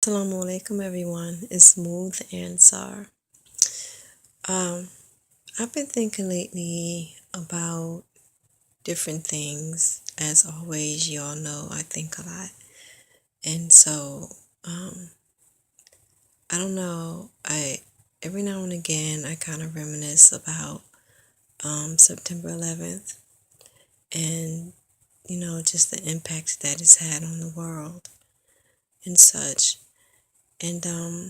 Assalamu alaikum, everyone. It's Smooth Ansar. Um, I've been thinking lately about different things. As always, y'all know I think a lot. And so, um, I don't know, I every now and again I kind of reminisce about September 11th and just the impact that it's had on the world and such. And uh,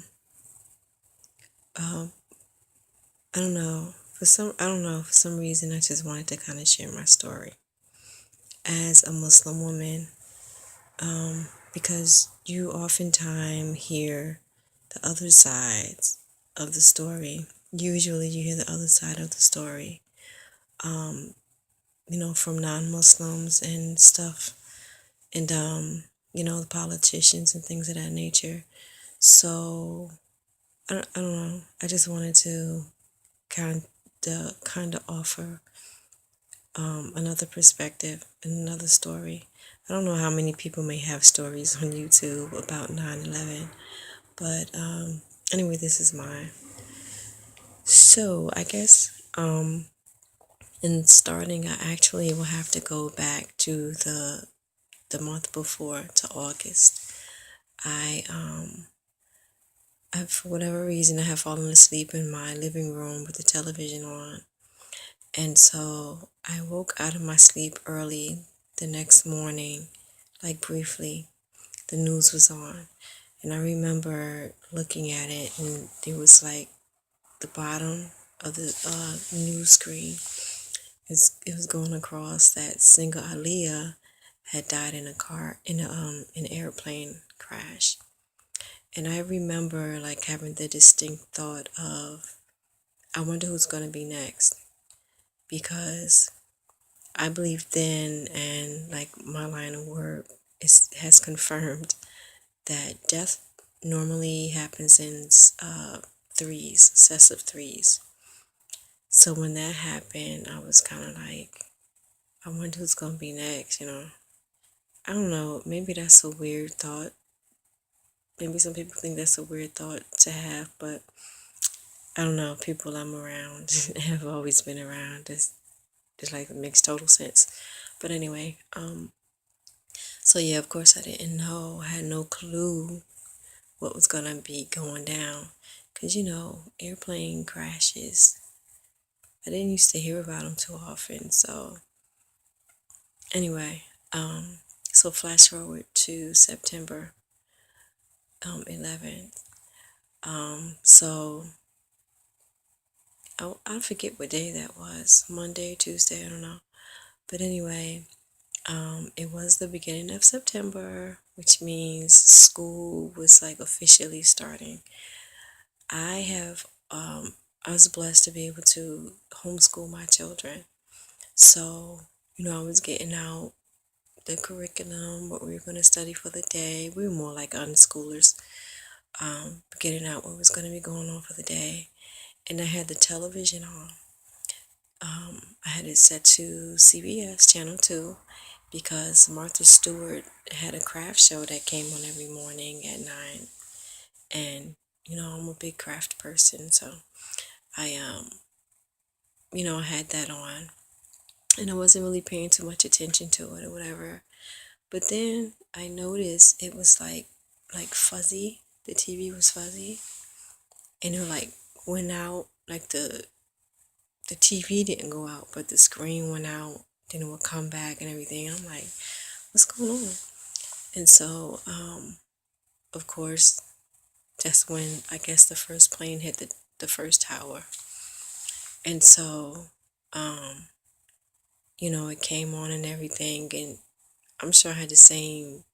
I don't know, for some reason I just wanted to kind of share my story as a Muslim woman, because you oftentimes hear the other sides of the story. Usually you hear the other side of the story, um, from non-Muslims and stuff, and the politicians and things of that nature. So I don't know. I just wanted to kind of offer another perspective and another story. I don't know how many people may have stories on YouTube about 9/11, but anyway, this is mine. So I guess in starting, I actually will have to go back to the month before, to August. I for whatever reason, I have fallen asleep in my living room with the television on. And so I woke out of my sleep early the next morning, like briefly. The news was on. And I remember looking at it, and it was like the bottom of the news screen. It was going across that singer Aaliyah had died in a car, in an airplane crash. And I remember like having the distinct thought of, I wonder who's going to be next. Because I believe then, and like my line of work has confirmed that death normally happens in threes, successive threes. So when that happened, I was kind of like, I wonder who's going to be next. I don't know, maybe that's a weird thought. Maybe some people think that's a weird thought to have, but I don't know, people I'm around have always been around. It's like, it makes total sense. But anyway, so yeah, of course I didn't know, I had no clue what was gonna be going down. Cause airplane crashes, I didn't used to hear about them too often. So anyway, so flash forward to September 11th. So I forget what day that was, Monday, Tuesday, I don't know. But anyway, it was the beginning of September, which means school was like officially starting. I have I was blessed to be able to homeschool my children. So, I was getting out the curriculum, what we were going to study for the day. We were more like unschoolers, getting out what was going to be going on for the day. And I had the television on. I had it set to CBS Channel 2 because Martha Stewart had a craft show that came on every morning at 9. And, I'm a big craft person, so I I had that on, and I wasn't really paying too much attention to it or whatever. But then I noticed it was like fuzzy. The TV was fuzzy, and it like went out. Like the TV didn't go out, but the screen went out. Then it would come back and everything. I'm like, what's going on? And so, of course, that's when I guess the first plane hit the first tower. And so, it came on and everything, and I'm sure I had the same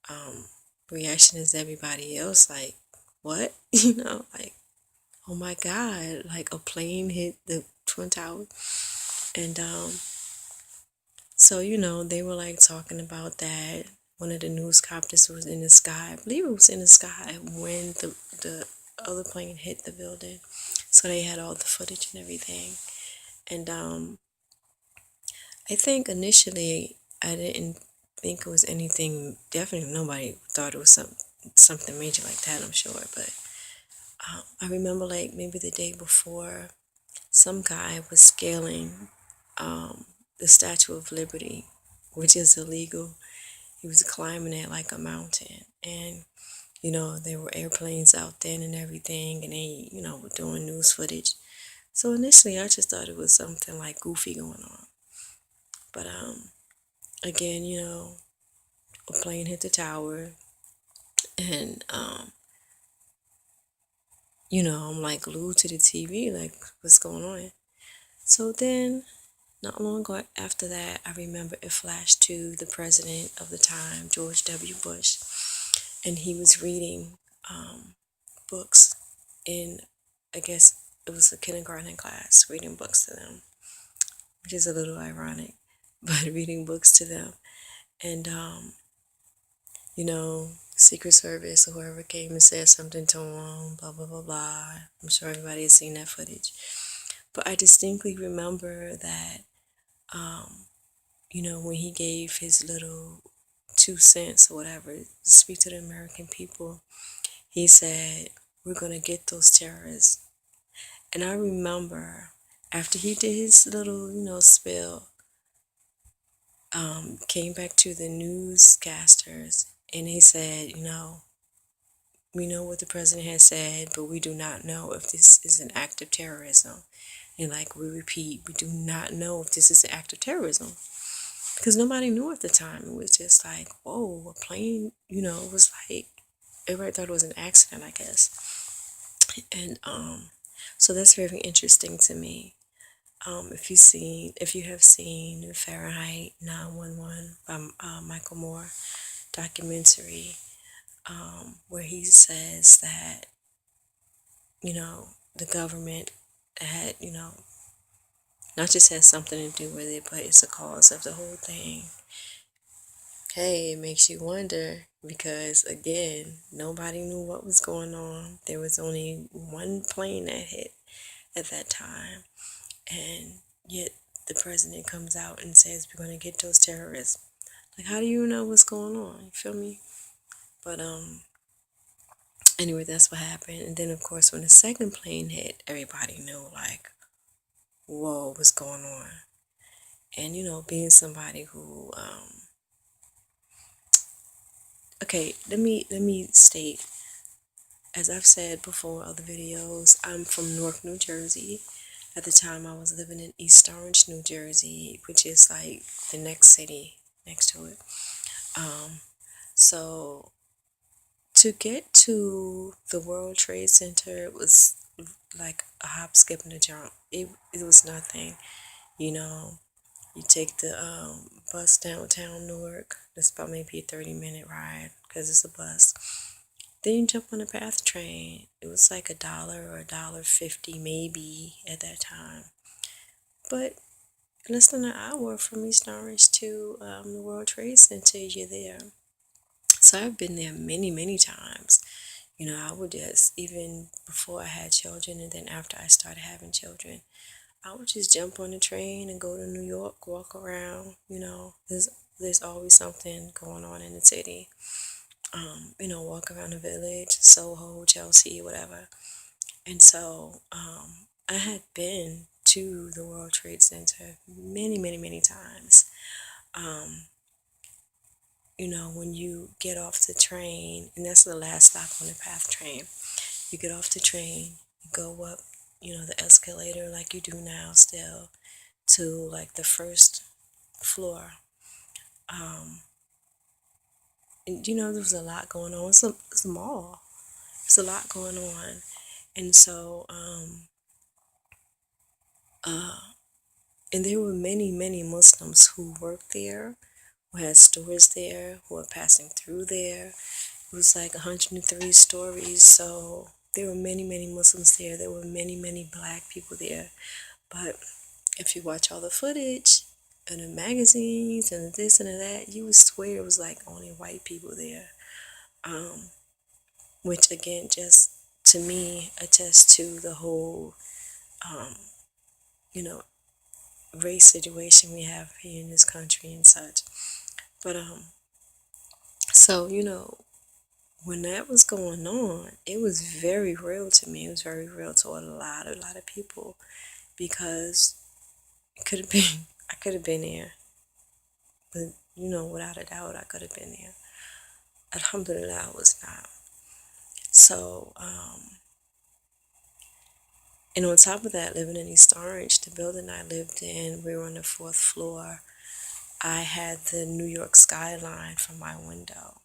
um, reaction as everybody else. Like, what? Like, oh my God, like a plane hit the Twin Tower. And so, they were like talking about that. One of the newscopters was in the sky. I believe it was in the sky when the other plane hit the building. So they had all the footage and everything. And I think initially I didn't think it was anything. Definitely nobody thought it was something major like that, I'm sure. But I remember like maybe the day before, some guy was scaling the Statue of Liberty, which is illegal. He was climbing it like a mountain. And, there were airplanes out there and everything, and they, were doing news footage. So initially, I just thought it was something like goofy going on. But again, a plane hit the tower, and I'm like glued to the TV, like what's going on? So then, not long ago after that, I remember it flashed to the president of the time, George W. Bush, and he was reading books in, I guess it was a kindergarten class, reading books to them, which is a little ironic, but reading books to them. And, Secret Service or whoever came and said something to him, blah, blah, blah, blah. I'm sure everybody has seen that footage. But I distinctly remember that, when he gave his little 2 cents or whatever to speak to the American people, he said, "We're going to get those terrorists." And I remember after he did his little, spill, came back to the newscasters and he said, we know what the president has said, but we do not know if this is an act of terrorism. And like we repeat, we do not know if this is an act of terrorism. Because nobody knew at the time. It was just like, whoa, a plane, it was like, everybody thought it was an accident, I guess. And so that's very interesting to me. If you have seen Fahrenheit 9/11 by Michael Moore documentary, where he says that, the government had, not just has something to do with it, but it's the cause of the whole thing. Hey, it makes you wonder because, again, nobody knew what was going on. There was only one plane that hit at that time. And yet the president comes out and says, we're going to get those terrorists. Like, how do you know what's going on? You feel me? But, anyway, that's what happened. And then, of course, when the second plane hit, everybody knew, like, whoa, what's going on? And, being somebody who, okay, let me state, as I've said before in other videos, I'm from Newark, New Jersey. At the time, I was living in East Orange, New Jersey, which is like the next city next to it. So to get to the World Trade Center, it was like a hop, skip, and a jump. It was nothing, you know. You take the bus downtown Newark. That's about maybe a 30-minute ride because it's a bus. Then you jump on the PATH train. It was like $1 or $1.50 maybe at that time. But less than an hour from East Orange to the World Trade Center, you're there. So I've been there many, many times. I would just, even before I had children and then after I started having children, I would just jump on the train and go to New York, walk around. There's always something going on in the city. Walk around the village, Soho, Chelsea, whatever. And so I had been to the World Trade Center many, many, many times. When you get off the train, and that's the last stop on the PATH train, you get off the train, you go up, the escalator like you do now still, to like the first floor. And there was a lot going on. It's a mall. There's a lot going on. And so, and there were many, many Muslims who worked there, who had stores there, who were passing through there. It was like 103 stories, so there were many, many Muslims there. There were many, many black people there. But if you watch all the footage and the magazines and the this and the that, you would swear it was like only white people there. Which again, just to me, attests to the whole, you know, race situation we have here in this country and such. But so when that was going on, it was very real to me. It was very real to a lot of people, because it could have been, I could have been there, but without a doubt, I could have been there. Alhamdulillah, I was not. So, and on top of that, living in East Orange, the building I lived in, we were on the fourth floor. I had the New York skyline from my window,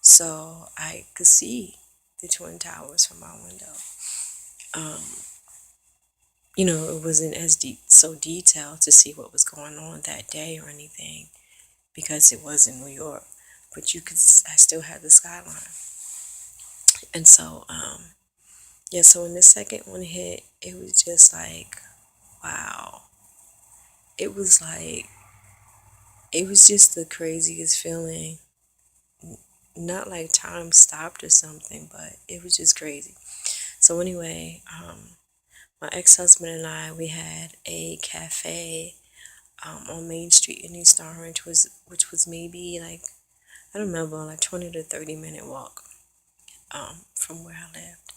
so I could see the Twin Towers from my window. Um, it wasn't as so detailed to see what was going on that day or anything, because it was in New York, but I still had the skyline. And so, yeah, so when the second one hit, it was just like, wow. It was like, it was just the craziest feeling. Not like time stopped or something, but it was just crazy. So anyway, my ex-husband and I, we had a cafe on Main Street in East Orange, which was maybe like, I don't remember, like 20 to 30-minute walk from where I lived.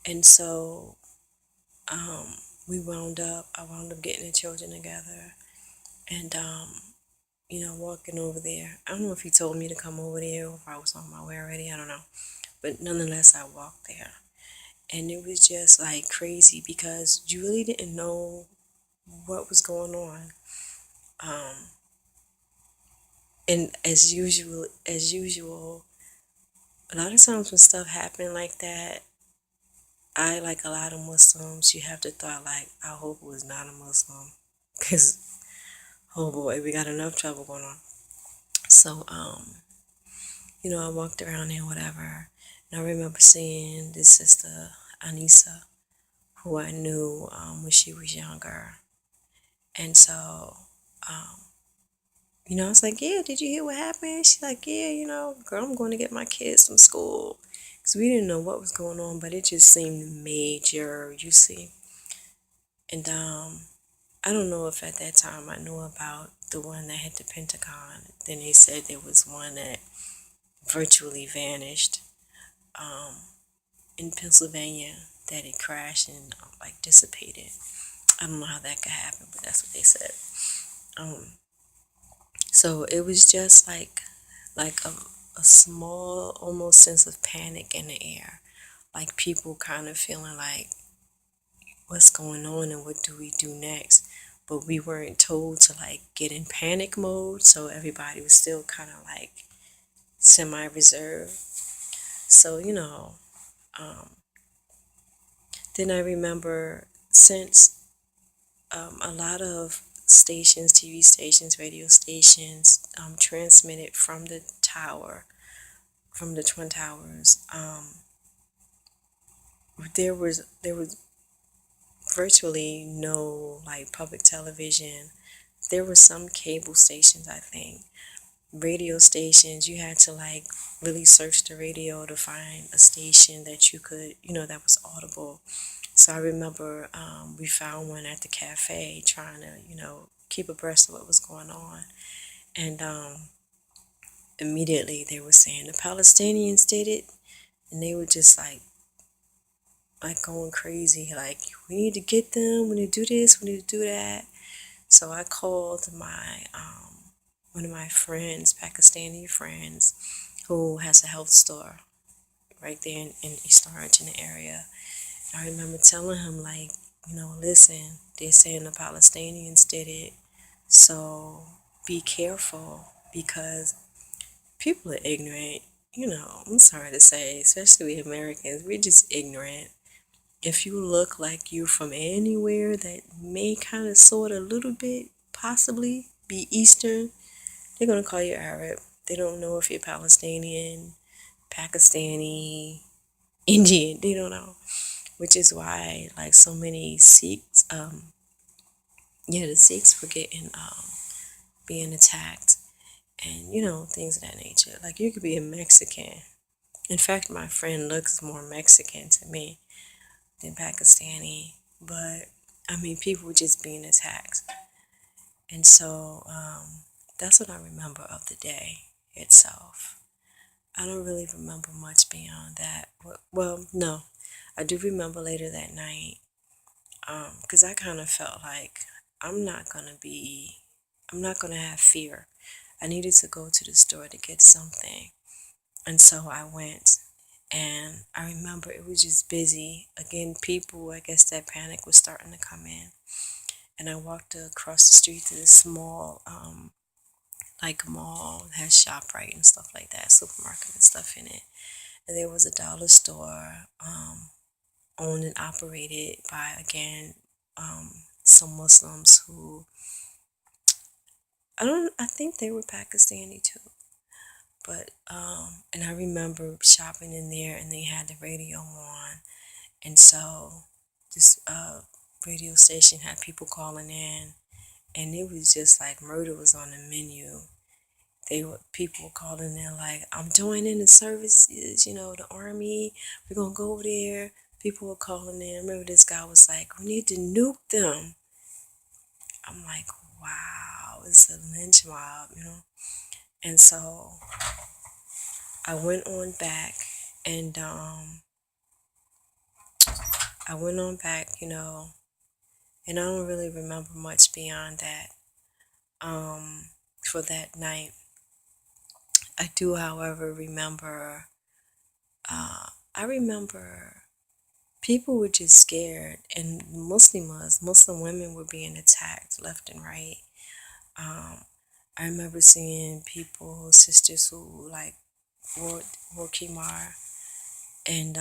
And so I wound up getting the children together and, walking over there. I don't know if he told me to come over there or if I was on my way already, I don't know. But nonetheless, I walked there. And it was just like crazy because you really didn't know what was going on. And as usual, a lot of times when stuff happened like that, I, like a lot of Muslims, you have to thought like, I hope it was not a Muslim, because oh boy, we got enough trouble going on. So, I walked around there, whatever, and I remember seeing this sister Anissa, who I knew when she was younger, and so, I was like, yeah, did you hear what happened? She's like, yeah, girl, I'm going to get my kids from school. Because we didn't know what was going on, but it just seemed major, you see. And I don't know if at that time I knew about the one that hit the Pentagon. Then they said there was one that virtually vanished in Pennsylvania, that it crashed and like dissipated. I don't know how that could happen, but that's what they said. So it was just like a small, almost sense of panic in the air, like people kind of feeling like, what's going on and what do we do next? But we weren't told to like get in panic mode, so everybody was still kind of like semi-reserved. So then I remember, since a lot of stations, TV stations, radio stations, transmitted from the tower, from the Twin Towers. There was virtually no like public television. There were some cable stations, I think. Radio stations, you had to like really search the radio to find a station that you could, that was audible. So I remember we found one at the cafe, trying to, keep abreast of what was going on. And immediately they were saying the Palestinians did it. And they were just like going crazy, like, we need to get them, we need to do this, we need to do that. So I called my one of my friends, Pakistani friends, who has a health store right there in East Orange, in the area. I remember telling him, like, listen, they're saying the Palestinians did it, so be careful, because people are ignorant. I'm sorry to say, especially we Americans, we're just ignorant. If you look like you're from anywhere that may kind of, sort of, a little bit, possibly be Eastern, they're going to call you Arab. They don't know if you're Palestinian, Pakistani, Indian. They don't know. Which is why, like, so many Sikhs, the Sikhs were being attacked, and, things of that nature. Like, you could be a Mexican. In fact, my friend looks more Mexican to me than Pakistani. But, I mean, people were just being attacked. And so, that's what I remember of the day itself. I don't really remember much beyond that. Well, no, I do remember later that night, because I kind of felt like I'm not gonna be, I'm not gonna have fear. I needed to go to the store to get something, and so I went. And I remember it was just busy. Again, people, I guess that panic was starting to come in. And I walked across the street to this small, like mall, it has ShopRite and stuff like that, supermarket and stuff in it. And there was a dollar store, owned and operated by, again, some Muslims who, I think they were Pakistani too. But, and I remember shopping in there and they had the radio on. And so this radio station had people calling in, and it was just like murder was on the menu. People were calling in like, I'm joining the services, the army. We're gonna go over there. People were calling in. I remember this guy was like, we need to nuke them. I'm like, wow, it's a lynch mob. And so I went on back, and I went on back, and I don't really remember much beyond that. For that night, I do, however, remember. I remember people were just scared, and Muslim women were being attacked left and right. Um, I remember seeing people, sisters who like wore khimar, and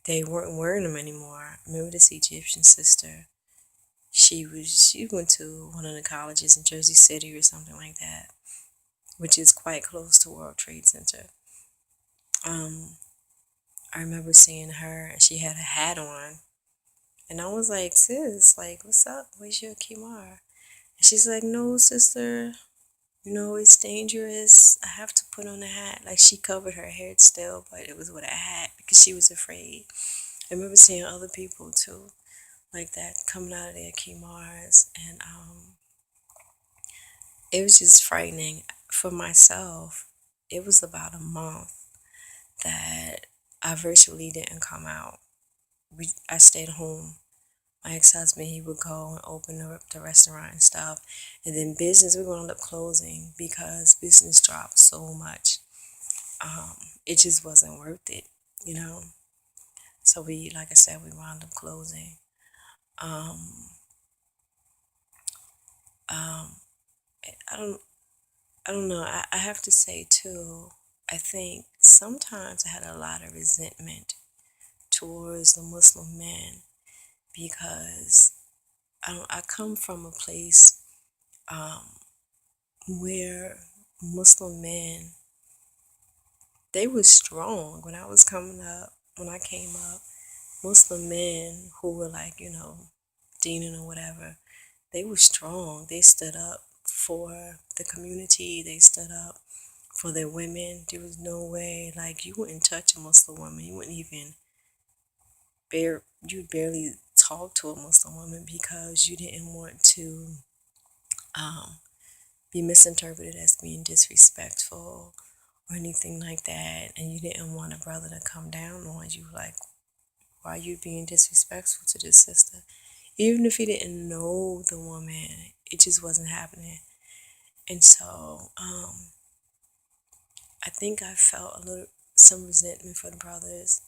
they weren't wearing them anymore. I remember this Egyptian sister. She went to one of the colleges in Jersey City or something like that, which is quite close to World Trade Center. Um, I remember seeing her, and she had a hat on, and I was like, sis, like, what's up? Where's your khimar? And she's like, no, sister, it's dangerous. I have to put on a hat. Like, she covered her head still, but it was with a hat because she was afraid. I remember seeing other people too, like that, coming out of their khimars, and it was just frightening for myself. It was about a month that I virtually didn't come out. I stayed home. My ex-husband, he would go and open the restaurant and stuff, and then business, we're going to end up closing because business dropped so much. It just wasn't worth it. So like I said, we wound up closing. Um, um, I don't, I don't know. I have to say too, I think sometimes I had a lot of resentment towards the Muslim men because I come from a place um, where Muslim men, they were strong when I was coming up. When I came up, Muslim men who were like, deaning or whatever, they were strong. They stood up for the community. They stood up for their women. There was no way, like, you wouldn't touch a Muslim woman. You wouldn't even you'd barely talk to a Muslim woman because you didn't want to um, be misinterpreted as being disrespectful or anything like that. And you didn't want a brother to come down on you, like, why are you being disrespectful to this sister? Even if he didn't know the woman, it just wasn't happening. And so I think I felt some resentment for the brothers.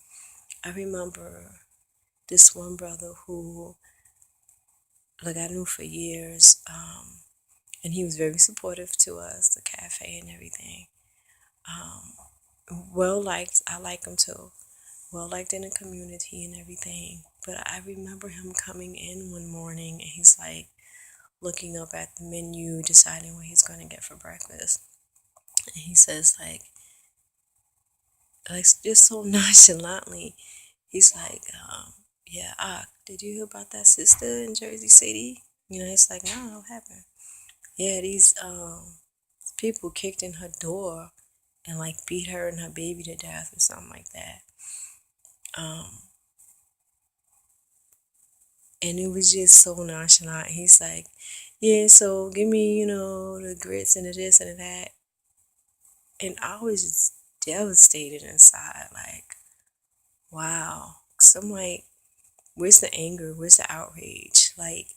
I remember this one brother who, like, I knew for years, and he was very supportive to us, the cafe and everything. Um, well liked, I like him too. Well liked in the community and everything. But I remember him coming in one morning and he's like looking up at the menu, deciding what he's going to get for breakfast. And he says, like just so nonchalantly, he's like, yeah, did you hear about that sister in Jersey City? It's like, no, what happened? Yeah, these people kicked in her door and like beat her and her baby to death or something like that. Um, and it was just so nonchalant. He's like, yeah, so give me, the grits and the this and the that. And I was just devastated inside, like, wow. So I'm like, where's the anger? Where's the outrage? Like,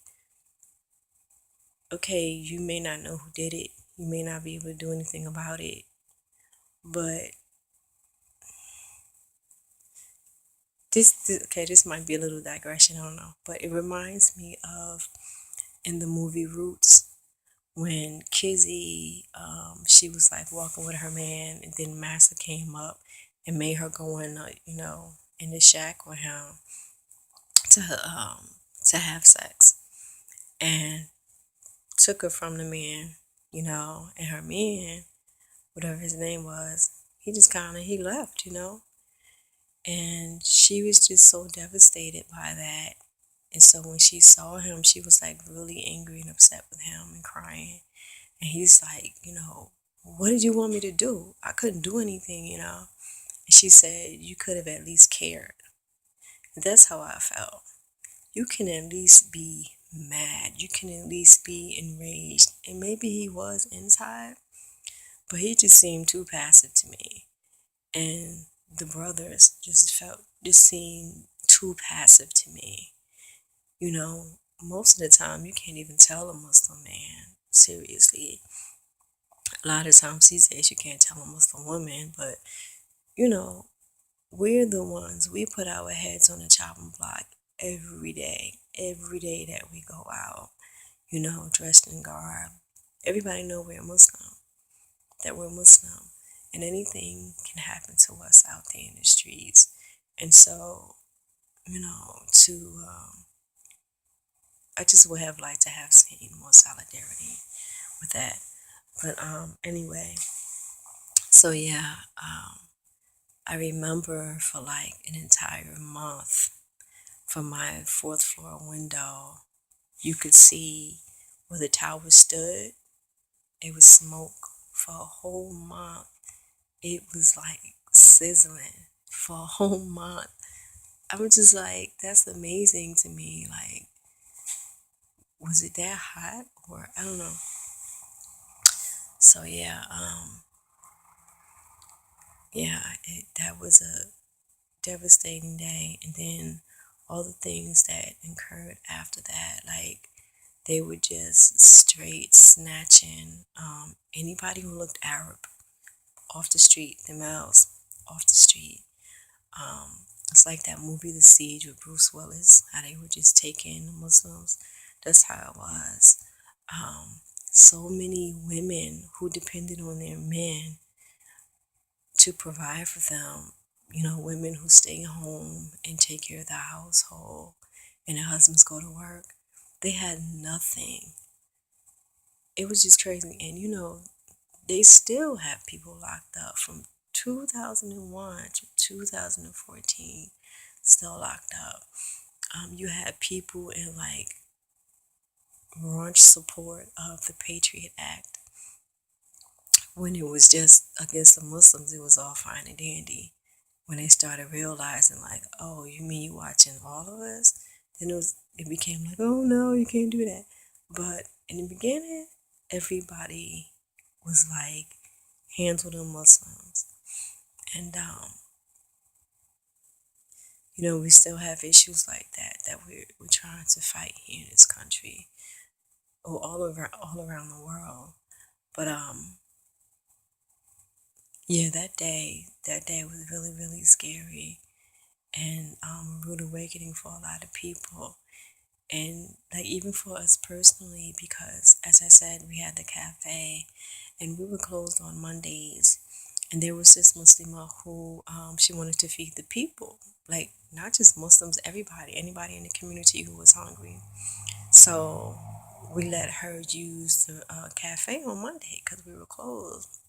okay, you may not know who did it. You may not be able to do anything about it. But okay, this might be a little digression, I don't know. But it reminds me of in the movie Roots when Kizzy, she was like walking with her man, and then Massa came up and made her go in, in the shack with him to to have sex, and took her from the man, and her man, whatever his name was, he just he left, and she was just so devastated by that. And so when she saw him, she was like really angry and upset with him and crying. And he's like, what did you want me to do? I couldn't do anything. And she said, you could have at least cared. And that's how I felt. You can at least be mad. You can at least be enraged. And maybe he was inside, but he just seemed too passive to me. And the brothers just seemed too passive to me. Most of the time you can't even tell a Muslim man, seriously. A lot of times these days you can't tell a Muslim woman, but you know, we're the ones, we put our heads on the chopping block every day that we go out, dressed in garb. Everybody know we're Muslim, that we're Muslim, and anything can happen to us out there in the streets. And so, to I just would have liked to have seen more solidarity with that. But anyway, so yeah, I remember for like an entire month from my fourth floor window, you could see where the tower stood. It was smoke for a whole month. It was like sizzling for a whole month. I was just like, that's amazing to me. Like, was it that hot? Or I don't know. So yeah, that was a devastating day. And then all the things that occurred after that, like they were just straight snatching anybody who looked Arab off the street, the males off the street. It's like that movie The Siege with Bruce Willis, how they were just taking the Muslims. That's how it was. So many women who depended on their men to provide for them, women who stay home and take care of the household and their husbands go to work, they had nothing. It was just crazy. And they still have people locked up from 2001 to 2014, still locked up. You had people in like raunch support of the Patriot Act. When it was just against the Muslims, it was all fine and dandy. When they started realizing, like, oh, you mean you watching all of us? Then it became like, oh no, you can't do that. But in the beginning, everybody was like, handle the Muslims. And we still have issues like that we're trying to fight here in this country, or all around the world. But yeah, that day was really, really scary, and a rude awakening for a lot of people. And like even for us personally, because as I said, we had the cafe and we were closed on Mondays. And there was this Muslima who she wanted to feed the people, like not just Muslims, anybody in the community who was hungry. So we let her use the cafe on Monday because we were closed.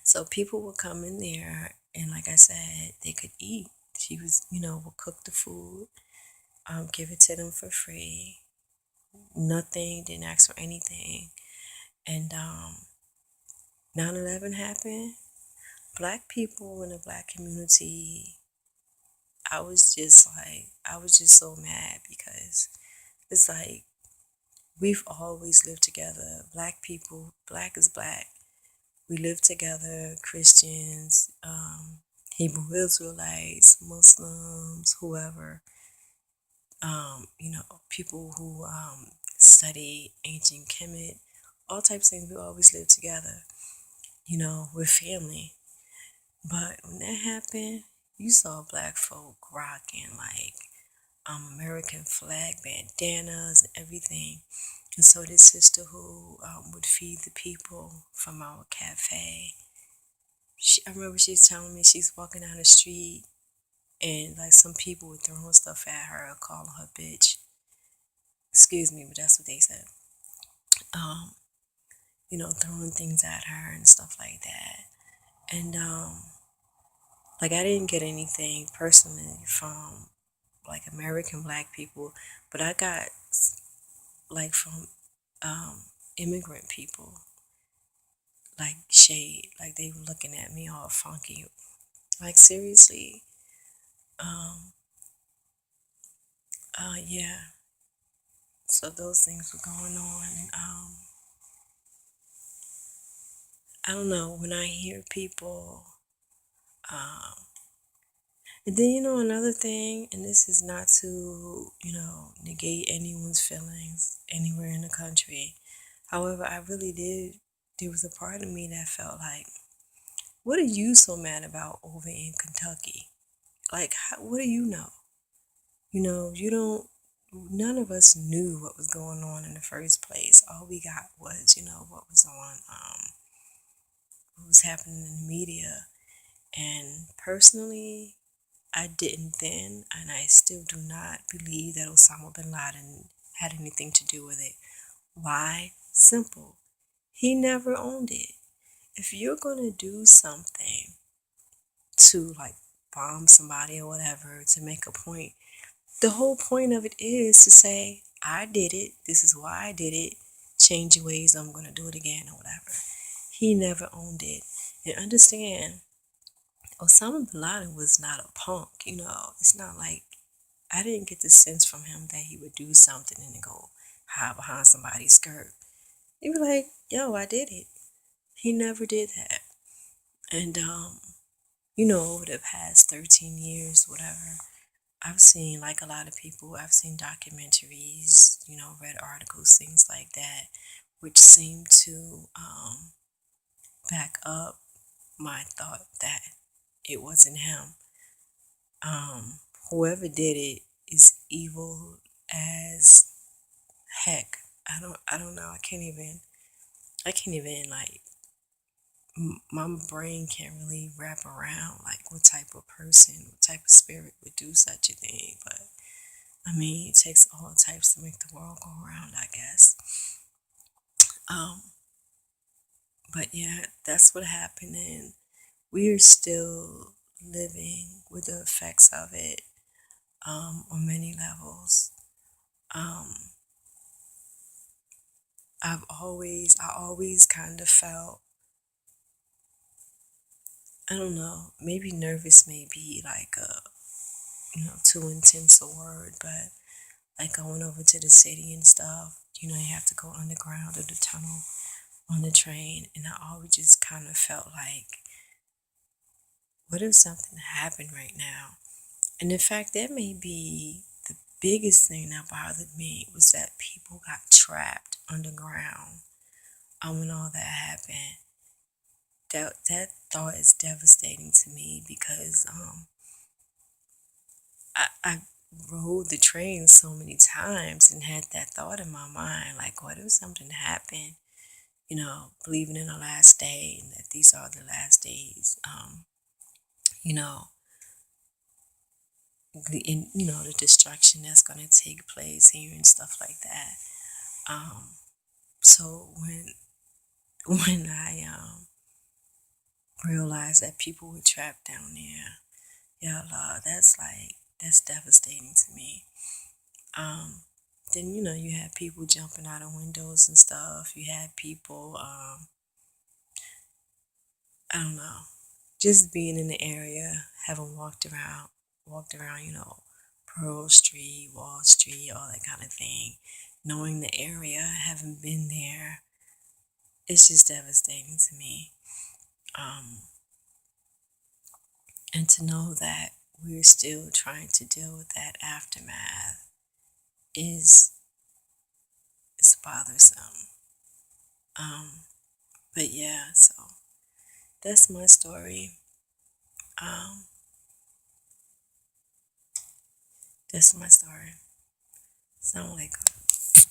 So people would come in there, and like I said, they could eat. She was, would cook the food, give it to them for free. Nothing, didn't ask for anything. And 9/11 happened. Black people in the black community, I was just so mad because it's like we've always lived together. Black people, black is black. We lived together, Christians, Hebrew Israelites, Muslims, whoever, people who study ancient Kemet, all types of things. We always lived together, we're family. But when that happened, you saw black folk rocking like American flag bandanas and everything. And so this sister who would feed the people from our cafe, I remember she was telling me she's walking down the street and like some people were throwing stuff at her, calling her bitch. Excuse me, but that's what they said. Um, throwing things at her and stuff like that. And like I didn't get anything personally from like American black people, but I got like from immigrant people, like shade, like they were looking at me all funky, like seriously. Um, yeah. So those things were going on, and I don't know when I hear people. Um, and then another thing, and this is not to negate anyone's feelings anywhere in the country. However, I really did. There was a part of me that felt like, what are you so mad about over in Kentucky? Like, what do you know? You don't, none of us knew what was going on in the first place. All we got was, what was on, what was happening in the media. And personally, I didn't then, and I still do not believe that Osama bin Laden had anything to do with it. Why? Simple. He never owned it. If you're going to do something to like bomb somebody or whatever to make a point, the whole point of it is to say, I did it. This is why I did it. Change your ways. I'm going to do it again or whatever. He never owned it. And understand, Osama bin Laden was not a punk. It's not like I didn't get the sense from him that he would do something and then go hide behind somebody's skirt. He was like, yo, I did it. He never did that. And, over the past 13 years, whatever, I've seen like a lot of people, I've seen documentaries, read articles, things like that, which seem to back up my thought that it wasn't him. Whoever did it is evil as heck. I don't know. I can't even like, my brain can't really wrap around like what type of person, what type of spirit would do such a thing. But I mean, it takes all types to make the world go around, I guess. Um, but yeah, that's what happened, and we are still living with the effects of it on many levels. Um, I always kind of felt, I don't know, maybe nervous may be like a, too intense a word, but like going over to the city and stuff, you have to go underground or the tunnel on the train. And I always just kind of felt like, what if something happened right now? And in fact, that may be the biggest thing that bothered me was that people got trapped underground when all that happened. That thought is devastating to me because I rode the train so many times and had that thought in my mind, like, what if something happened? Believing in the last day and that these are the last days. You know, the destruction that's going to take place here and stuff like that. So when I realized that people were trapped down there, yeah, Allah, that's devastating to me. Then you had people jumping out of windows and stuff. You had people, I don't know, just being in the area, having walked around, Pearl Street, Wall Street, all that kind of thing, knowing the area, having been there, it's just devastating to me. Um, and to know that we're still trying to deal with that aftermath is bothersome. Um, but yeah, so that's my story. Um, that's my story. Assalamu alaikum.